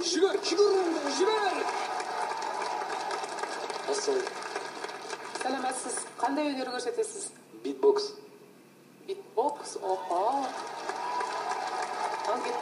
Жібер! Сәлеметсіз. Қандай өнер көрсетесіз? Битбокс. Битбокс? Опа. Ал кет.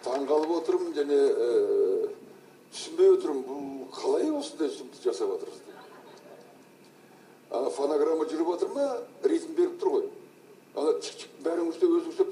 Таңғалып отырмын, және түсінбей отырмын, бұл қалай осындай жұмысты жасап жатырсыз? Фонограмма жүріп жатыр ма, ритм беріп тұр ғой. Ана чик-чик бәрің істеп, өзің істеп